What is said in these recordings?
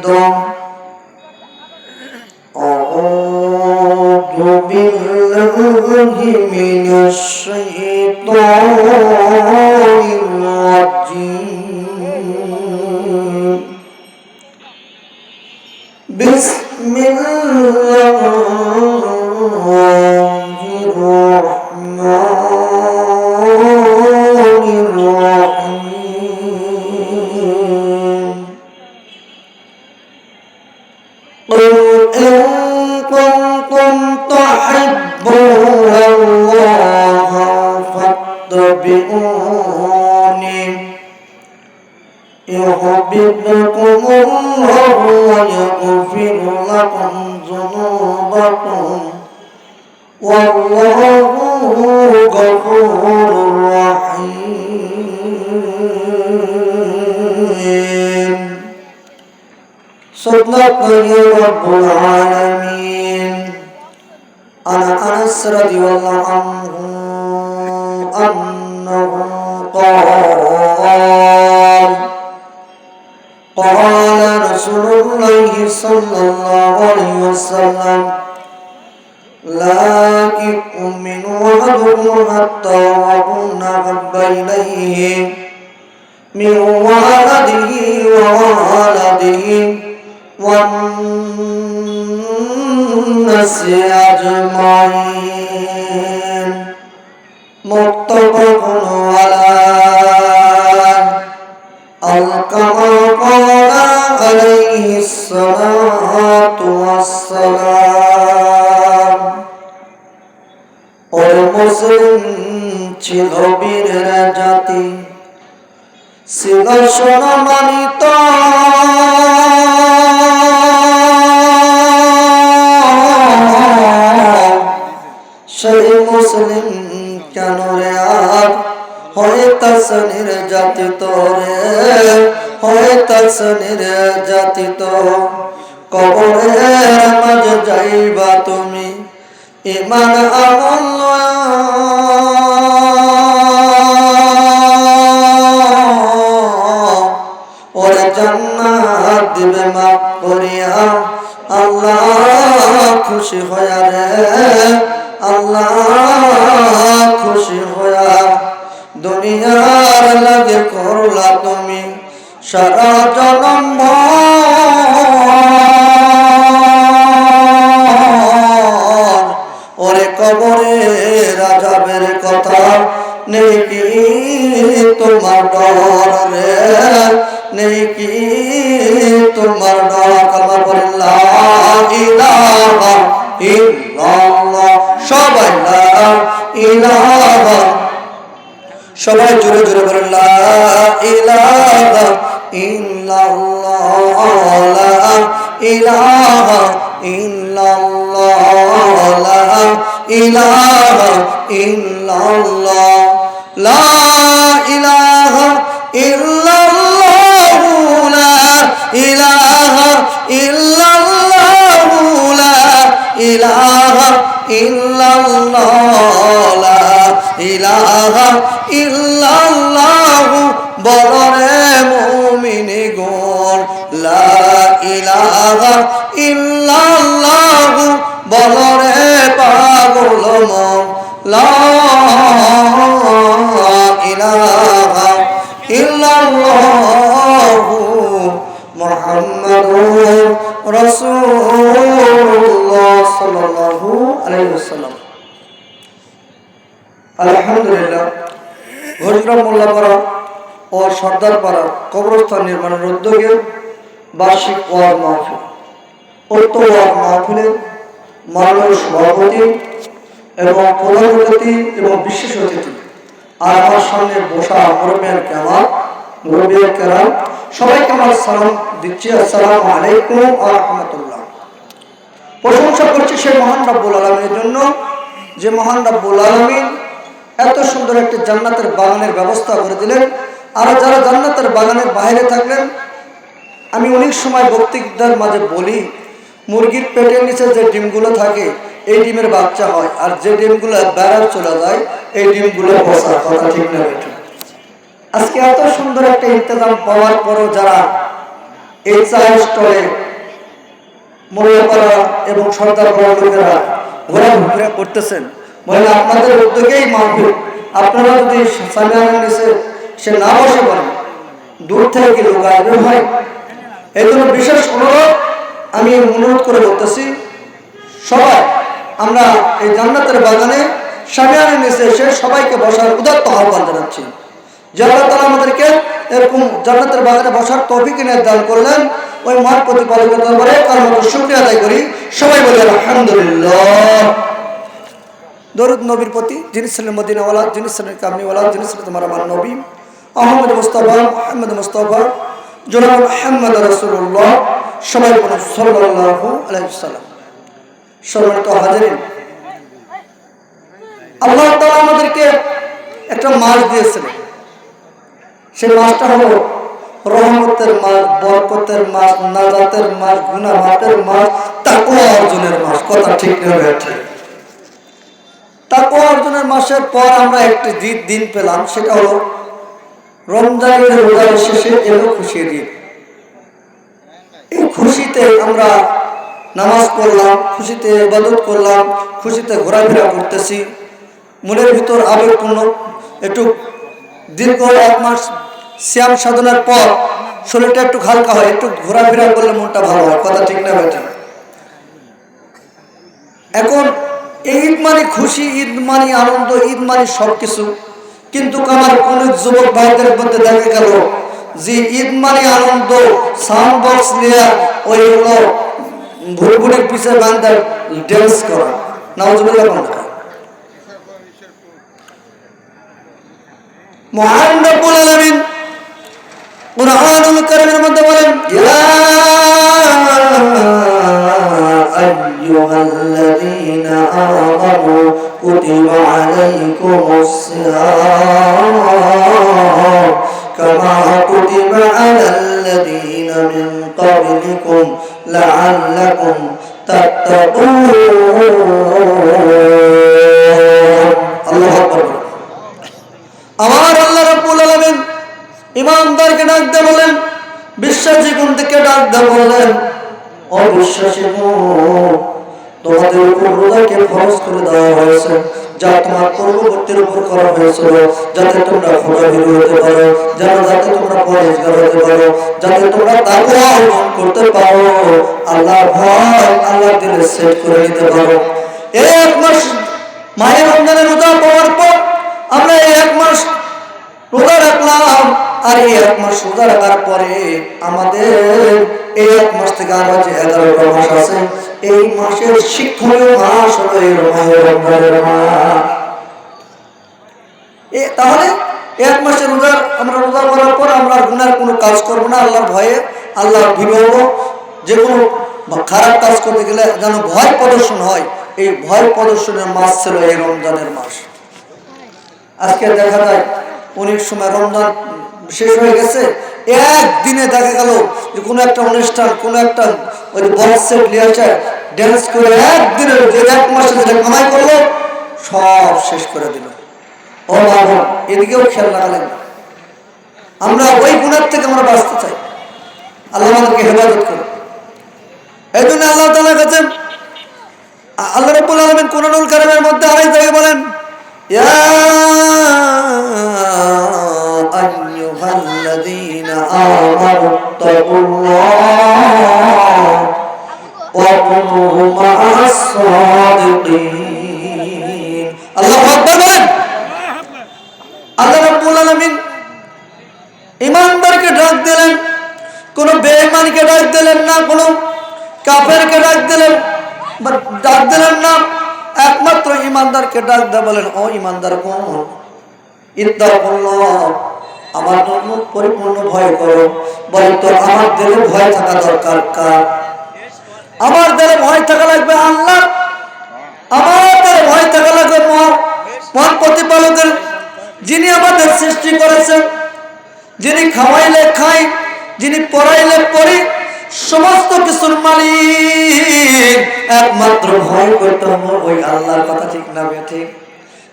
দম আউযু বিল্লাহি মিনাশ শাইতানির রাজীম বিসমিল্লাহির রাহমানির রাহিম قل إن كنتم تحبون الله فاتبعوني يحببكم الله ويغفر لكم ذنوبكم والله غفور رحيم صدق رب العالمين. عن أنس رضي الله عنه أنه قال رسول الله صلى الله عليه وسلم لا يؤمن أحدكم حتى أكون أحب إليه من ولده ووالده والناس أجمعين متفق عليه أو كما قال عليه الصلاة والسلام. ওর মুসলিম ছিল বীরের জাতি ছিল সম্মানিত সেই মুসলিম কেন রে আর হইতাছে নির্যাতিত রে হইতাছে নির্যাতিত কবরের মাঝে যাইবা তুমি ইমান আমল ওরে জান্নাত দিবে মাফ করিয়া আল্লাহ খুশি হইয়া রে আল্লাহ খুশি হইয়া দুনিয়ার লাগে করলা তুমি সারা জনম ওরে কবরে রাজাবের কথা নেই কি তোমার ডর রে নেই কি তোমার ডর কালমা পড়ে লা ইলাহা ইল্লাল্লাহ সবাই লা ইলাহা সবাই জোরে জোরে বলেন লা ইলাহা ইল্লাল্লাহ লা ইলাহা ইল্লাল্লাহ লা ইলাহা ইল্লাল্লাহ লা ইলাহা ইল্লাল্লাহ লা ইলাহা ইল্লাল্লাহ লা ইলাহা ইল্লাল্লাহ লা ইলাহা ইল্লাল্লাহ বলরে মুমিনি গণ লা ইলাহা ইল্লাল্লাহ বলরে পাগল মন লা ইলাহা ইল্লাল্লাহ মুহাম্মাদুর রাসূলুল্লাহ সাল্লাল্লাহু আলাইহি ওয়াসাল্লাম। আলহামদুলিল্লাহ ঘোষরা মোল্লাপাড়া ও সর্দারপাড়া কবরস্থান নির্মাণের উদ্যোগে বার্ষিক ওয়াজ মাহফিল উক্ত ওয়াজ মাহফিলের মাননীয় সভাপতি এবং প্রধান অতিথি এবং বিশেষ অতিথি আর আমার সামনে বসা মুরব্বিয়ান কেরাম সবাইকে আমার সালাম দিচ্ছি। আসসালামু আলাইকুম ওয়া রাহমাতুল্লাহ। প্রশংসা করছি সেই মহান রব্বুল আলামিনের জন্য যে মহান রব্বুল আলামিন এত সুন্দর একটি জান্নাতের বাগানের ব্যবস্থা করে দিলেন। আর যারা জান্নাতের বাগানের বাইরে থাকলেন, আমি অনেক সময় বক্তৃতার মাঝে বলি মুরগির পেটের নিচে যে ডিমগুলো থাকে এই ডিমের বাচ্চা হয়, আর যে ডিমগুলো বেড়ার চলে যায় এই ডিমগুলো বসা। কথা ঠিক না বেঠিক? আজকে এত সুন্দর একটা ইন্তজাম পাওয়ার পরও যারা এই চা স্টলে মোল্লাপাড়া এবং সর্দার বড় লোকেরা ঘোরাঘুরা করতেছেন, বলে আপনাদের উদ্যোগেই মাহফিল, আপনারা যদি সামিয়ানার নিচে সে না বসে পড়েন দূর থেকে কি লোক আসবে হয়। এই জন্য বিশেষ অনুরোধ আমি অনুরোধ করে বলতেছি, সবাই আমরা এই জান্নাতের বাগানে সামিয়ানার নিচে এসে সবাইকে বসার উদাত্ত আহ্বান জানাচ্ছি। যে আল্লাহ তাআলা আমাদেরকে এরকম জান্নাতের বাগানে বসার তৌফিক এনায়েত দান করলেন, ওই মহান প্রতিপালকের দরবারে তার মতো শুকরিয়া আদায় করি। সবাই বলি আলহামদুলিল্লাহ। দরুদ নবীর প্রতি, যিনি ছিলেন মদিনাওয়ালা, যিনি ছিলেন কামনিওয়ালা, যিনি ছিলেন তোমার আমার নবী আহমদ মুস্তাফা মুহাম্মদ মুস্তাফা জনাব মুহাম্মদ রাসূলুল্লাহ। সবাই বলুন সাল্লাল্লাহু আলাইহি ওয়াসাল্লাম। সম্মানিত হাজিরিন, আল্লাহ তাআলা আমাদেরকে একটা মাস দিয়েছিলেন। সেই মাসটা হলো রহমতের মাস, বরকতের মাস, নাজাতের মাস, গুনাহ মাফের মাস, তাকওয়া অর্জনের মাস। কথা ঠিক না ঠিক? তাকওয়া অর্জনের মাসের পর আমরা একটি দিন পেলাম, সেটা হলো রমজানের রোজার শেষে এলো খুশির ঈদ। এই খুশিতে আমরা নামাজ পড়লাম, খুশিতে ইবাদত করলাম, খুশিতে ঘোরাফেরা করতেছি। মনের ভিতর আবেগপূর্ণ একটু দীর্ঘ এক মাস সিয়াম সাধনার পর শরীরটা একটু হালকা হয়, একটু ঘোরাফেরা করলে মনটা ভালো হয়। কথা ঠিক না বেঠিক? এখন এই ঈদ মানে খুশি, ঈদ মানে আনন্দ, ঈদ মানে সবকিছু। কিন্তু আমার কোন যুবক ভাইদের মধ্যে দেখা গেল যে ঈদ মানে আনন্দ, সাউন্ড বক্স নিয়ে ওই হলো ভুড়ভুড়ির পিছে বান্ধা ড্যান্স করা। নাউজুবিল্লাহ। মহান রব্বুল আলামিন কুরআনুল কারীমের মধ্যে বলেন, ইয়া আইয়ুহাল্লাযীনা আমানু কুতিবা আলাইকুমুস সিয়াম কামা কুতিবা আলাল্লাযীনা মিন ক্বাবলিকুম লাআল্লাকুম তাত্তাকুন। আল্লাহু আকবার। আমার আল্লাহ রাব্বুল আলামিন ইমানদারকে ডাক দিয়ে বলেন, বিশ্বাসী কোনদিকে ডাক দিয়ে বলেন, অবিশ্বাসী তোমাদের উপর রোজাকে ফরজ করে দেওয়া হয়েছে, যা তোমার পূর্ববর্তীর উপর করা হয়েছিল, যাতে তোমরা খোদাভীরু হতে পারো, যাতে তোমরা পরহেজগার হতে পারো, যাতে তোমরা তাকওয়া অর্জন করতে পারো, আল্লাহর ভয় আল্লাহর দিলে সেট করে নিতে পারো। এই এক মাস মাহে রমজানের রোজা পাওয়ার পর আমরা এই এক মাস রোজা রাখলাম, আর এই এক মাস রোজা রাখার পরে আমাদের এই এক মাস থেকে আরো যে 11টা মাস আছে, এই মাসের শিক্ষণীয় মাস হলো এই মাহে রমজানের মাস। তাহলে এক মাসের রোজা আমরা রোজা করার পর আমরা গুনার কোনো কাজ করবো না, আল্লাহর ভয়ে, আল্লাহর বিরহ, যে কোনো খারাপ কাজ করতে গেলে যেন ভয় প্রদর্শন হয়, এই ভয় প্রদর্শনের মাস ছিল এই রমজানের মাস। আজকে দেখা যায় অনেক সময় রমজান শেষ হয়ে গেছে, একদিনে দেখা গেল যে কোনো একটা অনুষ্ঠান, কোনো একটা ওই বক্স সেট নিয়ে আসে, ড্যান্স করে একদিনে যে এক মাসে যেটা কামাই করলো সব শেষ করে দিল। ও বাবা, এদিকেও খেয়াল রাখলেন। আমরা ওই গুণার থেকে আমরা বাঁচতে চাই, আল্লাহ আমাদেরকে হেফাজত করে। এই জন্য আল্লাহ তাআলার কাছে আল্লাহ রাব্বুল আলামিন কুরআনুল কারীমের মধ্যে আরেক জায়গায় বলেন, ইয়া আইয়ুহাল্লাযীনা আমানু তাকুল্লাহ ওয়া কুনু মা'আস সাদিকিন। আল্লাহু আকবার বলেন। আল্লাহ রাব্বুল আলামিন ঈমানদারকে ডাক দিলেন, কোন বেঈমানকে ডাক দিলেন না, কোন কাফেরকে ডাক দিলেন না, একমাত্র ঈমানদারকে ডাক দিয়ে বলেন, ও ঈমানদার কোন ইত্তাকুল্লাহ, আমার জন্য পরিপূর্ণ ভয় করো। বলেন তো আমার দিলে ভয় থাকা দরকার কার? আমার দিলে ভয় থাকা লাগবে আল্লাহ, আমার দিলে ভয় থাকা লাগবে মহান প্রতিপালকের, যিনি আমাদের সৃষ্টি করেছেন, যিনি খাওয়াইলে খাই, যিনি পড়াইলে পড়ি, সমস্ত কিছুর মালিক। একমাত্র ভয় করতে হবে ওই আল্লাহর। কথা ঠিক না ঠিক?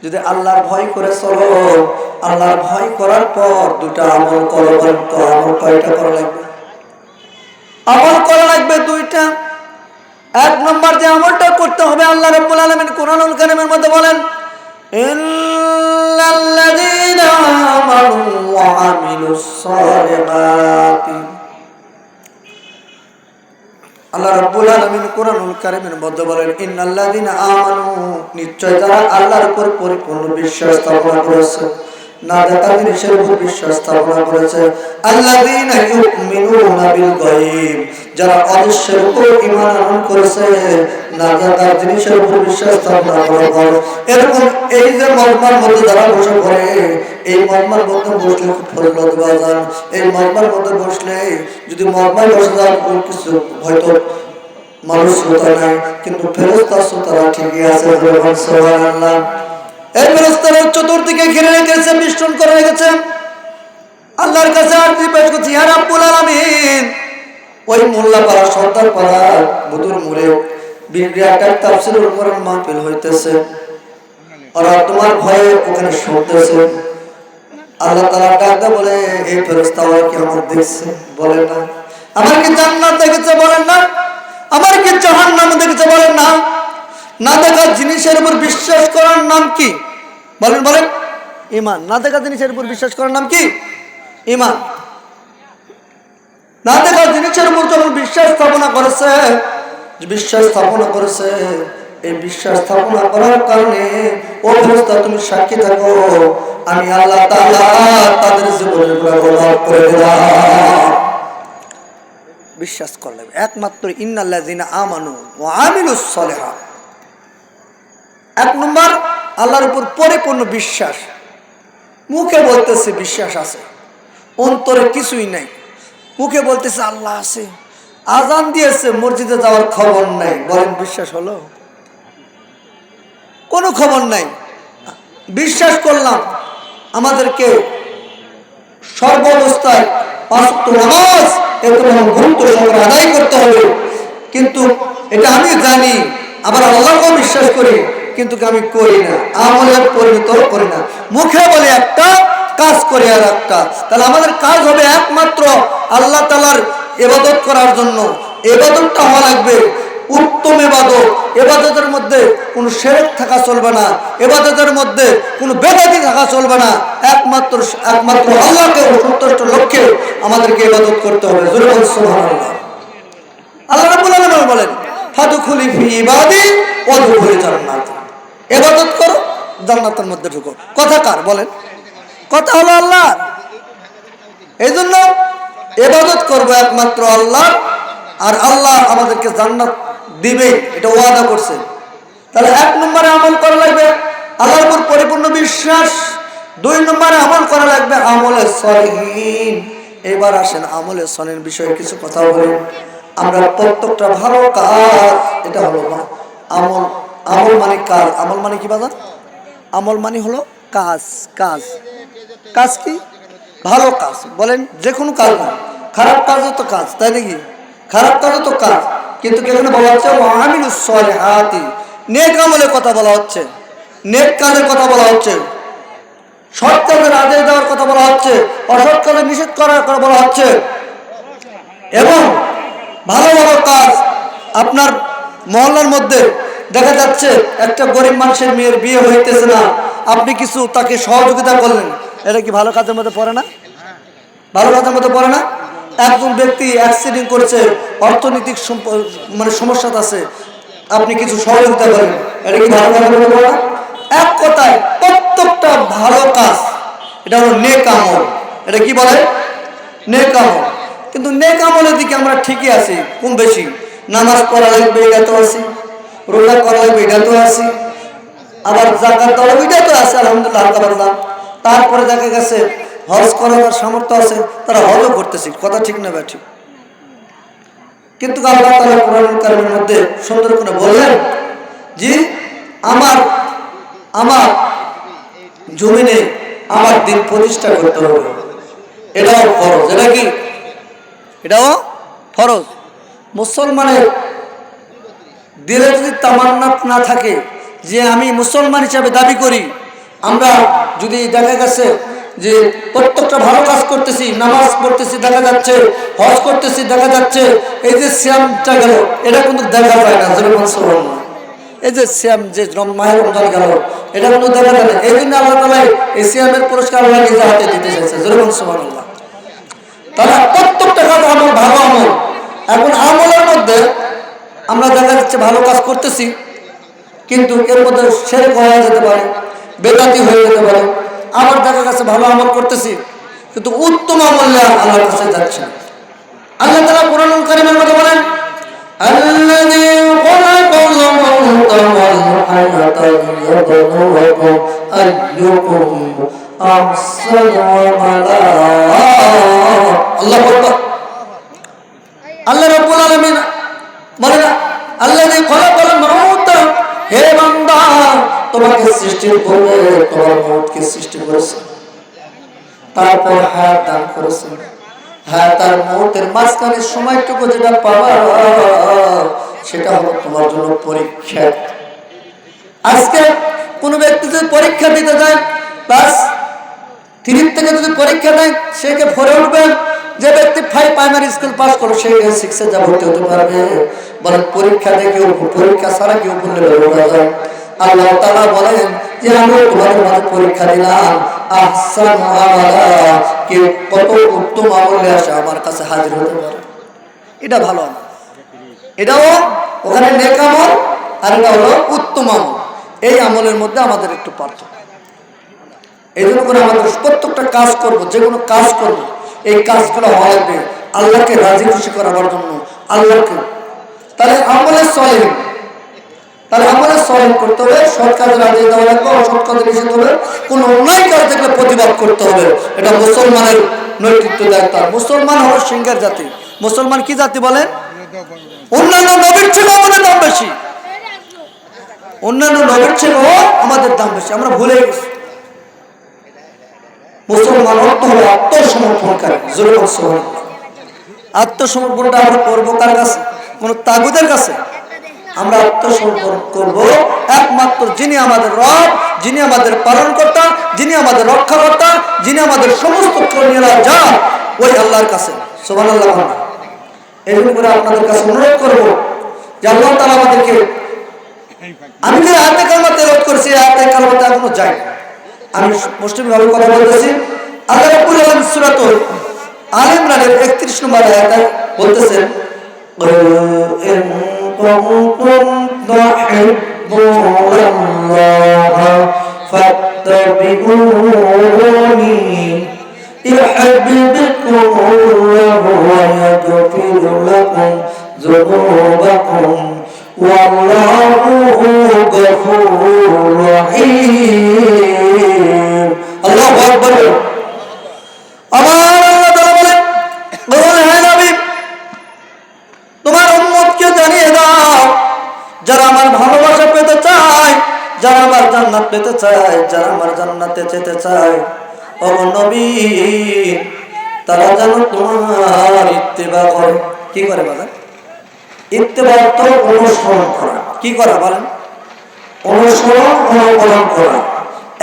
যদি আল্লাহর ভয় করে চলো, আল্লাহর ভয় করার পর দুটা আমল করো, তো আমল কয়টা করা লাগবে? আমল করা লাগবে দুইটা। এক নম্বর যে আমলটা করতে হবে, আল্লাহ রাব্বুল আলামিন কোরআনুল কারীমের মধ্যে বলেন, ইন্নাল্লাযীনা আমানু ওয়া আমিলুস সালিহাতি। আল্লাহ রাব্বুল আলামিন কোরআনুল কারীমের মধ্যে বলেন, ইন্নাল্লাযীনা আমানু, নিশ্চয় যারা আল্লাহর উপর পরিপূর্ণ বিশ্বাস স্থাপন করেছে, না দেখা জিনিসের উপর বিশ্বাস স্থাপন করেছে, আল্লাযীনা ইউমিনুনা বিল গায়ব, যারা অদৃশ্যের উপর ঈমান আনয়ন করেছে, না দেখা জিনিসের উপর বিশ্বাস স্থাপন করে। এরকম এই যে মজমার মধ্যে যারা বসে পড়ে, এই মজমার মধ্যে বসলে খুব ফজিলত বাজান। এই মজমার মধ্যে বসলে যদি মজমায় বসে যান কিছু হয়তো মানুষ শ্রোতা নাই, কিন্তু ফেরেশতা শ্রোতারা ঠিকই আছে। সুবহানাল্লাহ। এই ফেরেশতারা চতুর্দিকে ঘিরে রেখেছে, বেষ্টন করে রেখেছে। আল্লাহর কাছে আরজি পেশ করছি, ইয়া রাব্বুল আলামিন, ওই মোল্লাপাড়া সর্দারপাড়া বুদুর মোড়ে একটা তাফসীরুল কোরআন মাহফিল হইতেছে, ওরা তোমার ভয়ে ওখানে শুনতেছে। আল্লাহ তাআলা ডাকতে বলে, এই ফেরেশতারা কি আমার দেখছে? বলে না। আমার কি জান্নাত দেখেছে? বলেন না। আমার কি জাহান্নাম দেখেছে? বলেন না। না দেখা জিনিসের উপর বিশ্বাস করার নাম কি? বলেন বলেন। ঈমান। না দেখা জিনিসের উপর বিশ্বাস করার নাম কি? ঈমান। না দেখা জিনিসের উপর যখন বিশ্বাস স্থাপনা করেছে, এই বিশ্বাস স্থাপনা করার কারণে ও ফেরেশতা তুমি সাক্ষী থাকো, আমি আল্লাহ তাআলা তাদের জীবনের উপর রহমত করে দিলাম। বিশ্বাস করলে একমাত্র ইন্নাল্লাযীনা আমানু ওয়া আমিলুস সালিহাত। এক নম্বর আল্লাহর উপর পরিপূর্ণ বিশ্বাস। মুখে বলতেছে বিশ্বাস আছে, অন্তরে কিছুই নাই। মুখে বলতেছে আল্লাহ আছে, আজান দিয়েছে, মসজিদে যাওয়ার খবর নাই। বলেন বিশ্বাস হলো? কোনো খবর নাই। বিশ্বাস করলাম আমাদেরকে সর্বাবস্থায় ৫ ওয়াক্ত নামাজ এরকম গুরুত্ব সহকারে আদায় করতে হবে, কিন্তু এটা আমি জানি, আবার আল্লাহকেও বিশ্বাস করি, কিন্তু আমি করি না, আমলে পরিণত করি না। মুখে বলে একটা, কাজ করে আর একটা। তাহলে আমাদের কাজ হবে একমাত্র আল্লাহ তাআলার ইবাদত করার জন্য। ইবাদতটা হওয়া লাগবে উত্তম ইবাদত। ইবাদতের মধ্যে কোনো শিরক থাকা চলবে না, ইবাদতের মধ্যে কোনো বেদাতি থাকা চলবে না। একমাত্র আল্লাহকে সন্তুষ্ট লক্ষ্যে আমাদেরকে ইবাদত করতে হবে। জোরে বলুন সুবহানাল্লাহ। আল্লাহ রাব্বুল আলামিন বলেন, ফাদখুলি ফি ইবাদি ওয়াদখুলি জান্নাত। ইবাদত করো, জান্নাতের মধ্যে ঢুকো। কথা কার? বলেন। কথা হলো আল্লাহর। এই জন্য ইবাদত করবো একমাত্র আল্লাহ, আর আল্লাহ আমাদেরকে জান্নাত দিবে, এটা ওয়াদা করছে। তাহলে এক নম্বরে আমল করা লাগবে আল্লাহর উপর পরিপূর্ণ বিশ্বাস। ২ নম্বরে আমল করা লাগবে আমলে সলিহিন। এবার আসেন আমলে সলিহিন বিষয়ে কিছু কথা বলি। আমরা প্রত্যেকটা ভালো কাজ, এটা হলো আমল। আমল মানে কাজ। আমল মানে কি বাজার? আমল মানে হলো কাজ। কাজ কি? ভালো কাজ। বলেন যে কোনো কাজ না, খারাপ কাজও তো কাজ, তাই নাকি? খারাপ কাজও তো কাজ, কিন্তু এখানে বলা হচ্ছে ওয়া আমিলুস সালিহাতি, নেক আমলের কথা বলা হচ্ছে, নেক কাজের কথা বলা হচ্ছে, সৎ কাজের আদেশ দেওয়ার কথা বলা হচ্ছে, অসৎ কাজের নিষেধ করার কথা বলা হচ্ছে। এবং ভালো ভালো কাজ। আপনার মহল্লার মধ্যে দেখা যাচ্ছে একটা গরিব মানুষের মেয়ের বিয়ে হইতেছে না, আপনি কিছু তাকে সহযোগিতা করলেন, এটা কি ভালো কাজের মধ্যে পড়ে না? ভালো কাজের মধ্যে পড়ে না? একজন ব্যক্তি অ্যাক্সিডেন্ট করেছে, অর্থনৈতিক মানে সমস্যা আছে, আপনি কিছু সহযোগিতা করেন, এটা কি ভালো কাজের মধ্যে পড়ে না? এক কথায় প্রত্যেকটা ভালো কাজ এটা হলো নেক আমল। এটা কি বলে? নেক আমল। কিন্তু নেক আমলের দিকে আমরা ঠিকই আছি কম বেশি। নামাজ পড়া লাগবে, এটা তো আছি। রোজা করা লাগবে, এটা তো আছি। আবার যাকাত দেওয়া লাগবে, এটা তো আছে আলহামদুলিল্লাহ, হালকা পাতলা। তারপরে দেখা গেছে হজ করার সামর্থ্য আছে, তারা হজও করতেছে। কথা ঠিক না ঠিক? কিন্তু আল্লাহ তাআলা কোরআনুল কারীমের মধ্যে সুন্দর করে বললেন যে আমার জমিনে আমার দিন প্রতিষ্ঠা করতে হবে, এটাও ফরজ। এটা কি? এটাও ফরজ। মুসলমানের দিলে যদি তামান্না না থাকে যে আমি মুসলমান হিসাবে দাবি করি, আমরা যদি দেখা গেছে যে প্রত্যেকটা ভালো কাজ করতেছি, নামাজ পড়তেছি দেখা যাচ্ছে, হজ করতেছি দেখা যাচ্ছে, এই যে সিয়ামটা গেল এটা কিন্তু দেখা যায় না। এই যে সিয়াম যে মাহে রমজান গেল এটা কিন্তু দেখা যায় না। এই জন্য আল্লাহ তাআলা এই সিয়ামের পুরস্কার আল্লাহ নিজে হাতে দিতে চাইছে। যেরকম সুবহানাল্লাহ। তাহলে প্রত্যেকটা কাজ আমল, ভালো আমল। এখন আমলের মধ্যে আমরা দেখা যাচ্ছে ভালো কাজ করতেছি, কিন্তু এর মধ্যে শিরক হয়ে যেতে পারে, বেদাতি হয়ে যেতে পারে। আবার দেখা যাচ্ছে ভালো আমল করতেছি, কিন্তু উত্তম আমল আল্লাহর কাছে যাচ্ছে না। আল্লাহ তাআলা কোরআনুল কারীমের মধ্যে বলেন, আল্লাযী খালাকাল মাউতা ওয়াল হায়াতা লিয়াবলুয়াকুম আইয়ুকুম আহসানু আমালা। আল্লাহু আকবার। আল্লাহ রাব্বুল আলামিন বলেন, আল্লাযী খালাকাল মাউতা, হে বান্দা তোমাকে সৃষ্টি করে তোমার মওতকে সৃষ্টি করেছেন, তারপর হায়াত দান করেছেন। হায়াত আর মওতের মাঝখানে সময়টুকু যেটা পাবা সেটা হলো তোমার জন্য পরীক্ষা। আজকে কোনো ব্যক্তি যদি পরীক্ষা দিতে যায়, ক্লাস 3 থেকে যদি পরীক্ষা দেয়, সে কে 4 উঠবে। যে ব্যক্তি 5 প্রাইমারি স্কুল পাস করো সে 6 যা ভর্তি হতে পারবে। বলেন পরীক্ষা দেখে পরীক্ষা ছাড়া কেউ বললে বেরোনো যায়। আল্লাহ তাআলা বলেন যে আমি তোমাদের মাঝে পরীক্ষা দিলাম আহসানু আমালা, কেউ কত উত্তম আমলে আসে আমার কাছে হাজির হতে পারে। এটা ভালো আমল, এটাও ওখানে নেক আমল, আর এটা হলো উত্তম আমল। এই আমলের মধ্যে আমাদের একটু পার্থক্য। এই জন্য করে আমাদের প্রত্যেকটা কাজ করব, যে কোনো কাজ করব, এই কাজগুলো হওয়া লাগবে আল্লাহকে রাজি খুশি করার জন্য, আল্লাহকে। তাহলে আমলে সলিহ, তাহলে আমলে সলিহ করতে হবে, সৎ কাজে রাজি দেওয়া লাগবে, অসৎ কাজে নিষেধ হবে। কোন অন্যায় কাজ দেখলে প্রতিবাদ করতে হবে। এটা মুসলমানের নৈতিক দায়িত্ব। মুসলমান হলো সিংহের জাতি। মুসলমান কি জাতি বলেন? অন্যান্য নবীর চেয়েও আমাদের দাম বেশি, অন্যান্য নবীর চেয়েও আমাদের দাম বেশি। আমরা ভুলে গেছি। মুসলমান অর্থ হলো আত্মসমর্পণকারী। আত্মসমর্পণটা আমরা করবো কার কাছে? কোন তাগুদের কাছে। আমরা আত্মসমর্পণ করব একমাত্র যিনি আমাদের রব, যিনি আমাদের পালনকর্তা, যিনি আমাদের রক্ষাকর্তা, যিনি আমাদের সমস্ত কর্মীরা যা, ওই আল্লাহর কাছে। সুবহানাল্লাহ। এই জন্য করে আপনাদের কাছে অনুরোধ করব যে আল্লাহ তাআলা আমাদেরকে, আমি যে আয়াতে কারিমা তেলাওয়াত করছি, আয়াতে কারিমাতে এখনো যাই, আমি মুসলিমভাবে কথা বলতেছি। আল্লাহ রাব্বুল আলামিন সূরাতুল আলে ইমরানের 31 নম্বর আয়াতে বলতেছেন, ইন কুনতুম তুহিব্বুনাল্লাহ ফাত্তাবিউনি ইউহিব্বুকুমুল্লাহ ওয়া ইয়াগফির লাকুম যুনুবাকুম ওয়াল্লাহু গফুরুর রহিম। আল্লাহু আকবার। আমার আল্লাহ তাআলা বলেন, হে নবী তোমার উম্মতকে জানিয়ে দাও, যারা আমার ভালোবাসা পেতে চায়, যারা আমার জান্নাত পেতে চায়, যারা আমার জান্নাতে যেতে চায়, ও নবী তারা যেন তোমার ইত্তেবা করে। কি করে বলেন? ইত্তেবা তো অনুসরণ করা। কি করা বলেন? অনুসরণ, অনুকরণ করা,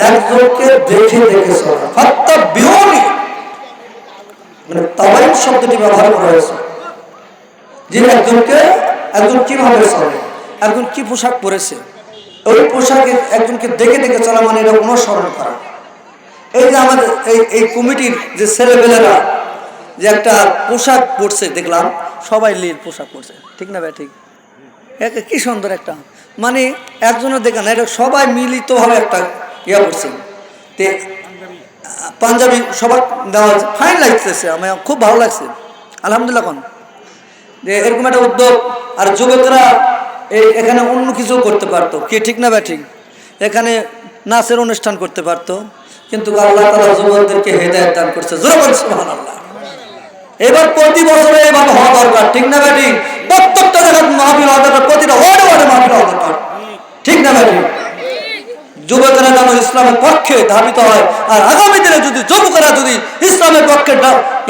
একজনকে দেখে দেখে চলা। ফাত্তাবিউনি, মানে তাবাইন শব্দটি ব্যবহার করা হয়েছে যে একজন কিভাবে চলে, একজন কি পোশাক পরেছে, ওই পোশাকে একজনকে দেখে দেখে চলা, মানে এটা অনুসরণ করা। এই যে আমাদের এই কমিটির যে ছেলেপেলেরা যে একটা পোশাক পরছে, দেখলাম সবাই লীল পোশাক পরছে, ঠিক না ভাই? ঠিক, কি সুন্দর একটা, মানে একজনের দেখা না, এটা সবাই মিলিতভাবে একটা ইয়া করছে। তে পাঞ্জাবি সবার দেওয়া হয়েছে, ফাইন লাগতেছে, আমার খুব ভালো লাগছে, আলহামদুলিল্লাহ। কোন যে এরকম একটা উদ্যোগ, আর যুবকরা এখানে অন্য কিছু করতে পারতো, কি ঠিক না ভাই? ঠিক, এখানে নাচের অনুষ্ঠান করতে পারতো, কিন্তু আল্লাহ তাআলা যুবকদেরকে হেদায়েত দান করছে। জোরে বলুন সুবহানাল্লাহ। এবার প্রতি বছরে এভাবে হওয়া দরকার, ঠিক না ভাই? ঠিক, প্রত্যেকটা জায়গায় মাহফিল হওয়া দরকার, প্রতিটা ওয়ার্ডে ওয়ার্ডে মাহফিল হওয়া দরকার, ঠিক না ভাই? ঠিক, যুবকেরা যেন ইসলামের পক্ষে ধাবিত হয়। আর আগামী দিনে যদি যুবকেরা যদি ইসলামের পক্ষে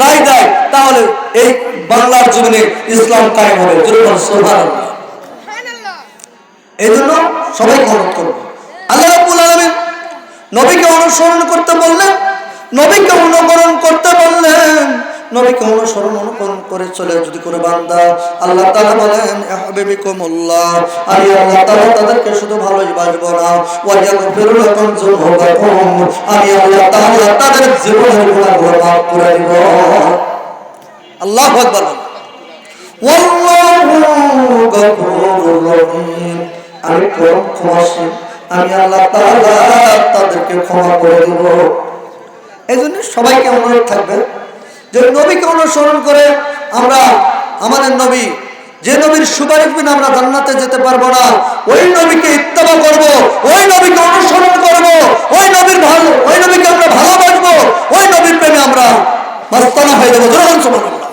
রায় দেয়, তাহলে এই বাংলার জমিনে ইসলাম কায়েম হবে। সুবহানাল্লাহ। এই জন্য সবাইকে অনুরোধ করব, আল্লাহ রাব্বুল আলামিন নবীকে অনুসরণ করতে বললেন, নবীকে অনুকরণ করতে বললেন। নবীকে অনুকরণ করে চলে যদি কোনো বান্দা, আল্লাহ তাআলা বলেন ইহবিবিকুমুল্লাহ, আমি আল্লাহ তাআলা তাদেরকে শুধু ভালোই বাসবো না, ওয়া ইয়াগফিরু লাকুম যুনুবাকুম, আমি আল্লাহ তাআলা তাদের জীবনের গুনাহগুলো মাফ করে দিব। আল্লাহু আকবার। ওয়াল্লাহু গফুরুর রহিম, আমি ক্ষমাশীল, আমি আল্লাহ তাআলা তাদেরকে ক্ষমা করে দেব। এই জন্য সবাইকে অনুরোধ থাকবে যে নবীকে অনুসরণ করে আমরা আমাদের নবী, যে নবীর সুপারিশ বিনা আমরা জান্নাতে যেতে পারবো না, ওই নবীকে ইত্তেবা করব, ওই নবীকে অনুসরণ করব, ওই নবীকে আমরা ভালোবাসবো, ওই নবীর প্রেমে আমরা মাস্তানা হয়ে যাবো। সুবহানাল্লাহ।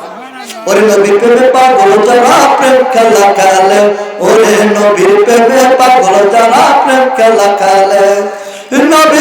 ওরে নবীর প্রেমে পাগল যারা প্রেম খেলা খেলে, ওরে নবীর প্রেমে পাগল যারা প্রেম খেলা খেলে, নবী